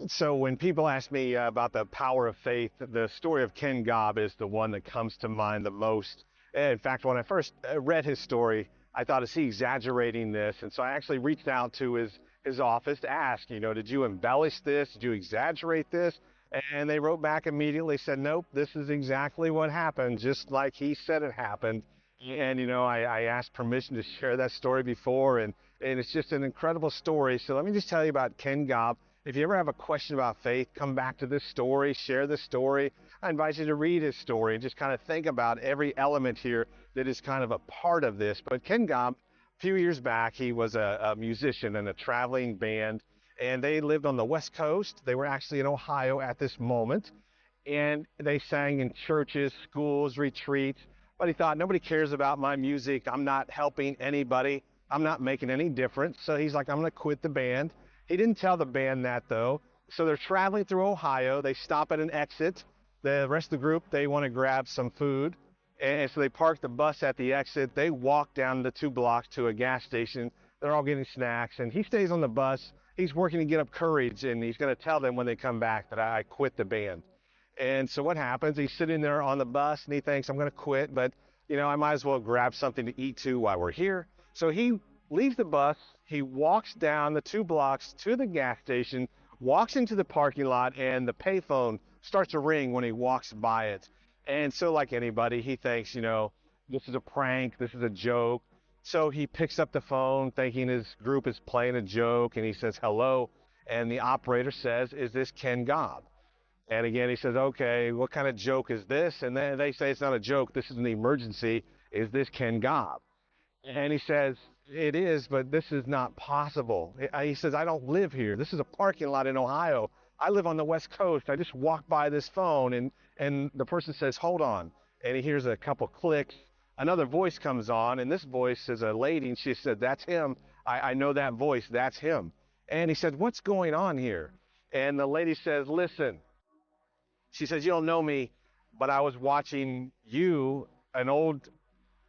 So when people ask me about the power of faith, the story of Ken Gobb is the one that comes to mind the most. In fact, when I first read his story, I thought, is he exaggerating this? And so I actually reached out to his office to ask, did you embellish this? Did you exaggerate this? And they wrote back immediately, said, nope, this is exactly what happened, just like he said it happened. And, I asked permission to share that story before, and it's just an incredible story. So let me just tell you about Ken Gobb. If you ever have a question about faith, come back to this story, share this story. I invite you to read his story and just kind of think about every element here that is kind of a part of this. But Ken Gobb, a few years back, he was a musician in a traveling band, and they lived on the West Coast. They were actually in Ohio at this moment, and they sang in churches, schools, retreats. But he thought, nobody cares about my music. I'm not helping anybody. I'm not making any difference. So he's like, I'm going to quit the band. He didn't tell the band that, though. So they're traveling through Ohio. They stop at an exit. The rest of the group, they want to grab some food. And so they park the bus at the exit. They walk down the 2 blocks to a gas station. They're all getting snacks. And he stays on the bus. He's working to get up courage. And he's going to tell them when they come back that I quit the band. And so what happens? He's sitting there on the bus and he thinks, I'm going to quit, but I might as well grab something to eat too while we're here. So he leaves the bus, he walks down the 2 blocks to the gas station, walks into the parking lot, and the payphone starts to ring when he walks by it. And so like anybody, he thinks, this is a prank, this is a joke. So he picks up the phone thinking his group is playing a joke, and he says, hello. And the operator says, is this Ken Gobb? And again, he says, okay, what kind of joke is this? And then they say, it's not a joke. This is an emergency. Is this Ken Gobb? And he says, it is, but this is not possible. He says, I don't live here. This is a parking lot in Ohio. I live on the West Coast. I just walked by this phone. And the person says, hold on. And he hears a couple clicks. Another voice comes on, and this voice is a lady, and she said, that's him. I know that voice. That's him. And he said, what's going on here? And the lady says, listen. She says, you don't know me, but I was watching you, an old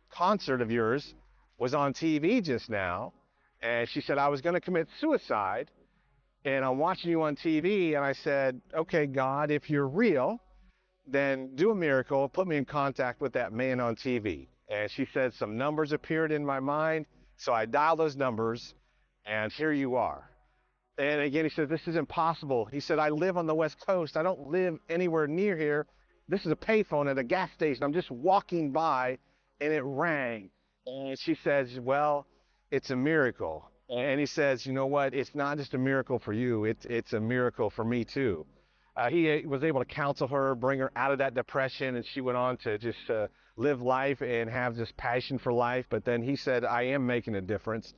concert of yours was on TV just now. And she said, I was going to commit suicide, and I'm watching you on TV. And I said, okay, God, if you're real, then do a miracle. Put me in contact with that man on TV. And she said, some numbers appeared in my mind. So I dialed those numbers, and here you are. And again, he said, this is impossible. He said, I live on the West Coast. I don't live anywhere near here. This is a payphone at a gas station. I'm just walking by, and it rang. And she says, well, it's a miracle. And he says, you know what? It's not just a miracle for you. It's a miracle for me, too. He was able to counsel her, bring her out of that depression, and she went on to just live life and have this passion for life. But then he said, I am making a difference.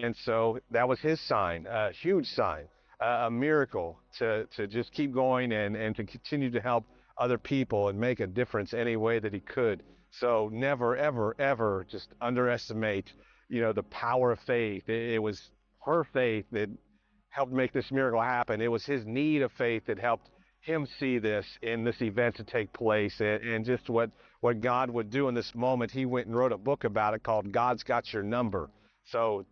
And so that was his sign, a huge sign, a miracle to just keep going and to continue to help other people and make a difference any way that he could. So never, ever, ever just underestimate, the power of faith. It was her faith that helped make this miracle happen. It was his need of faith that helped him see this in this event to take place, and just what God would do in this moment. He went and wrote a book about it called God's Got Your Number. So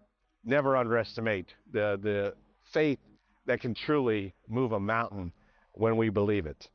never underestimate the faith that can truly move a mountain when we believe it.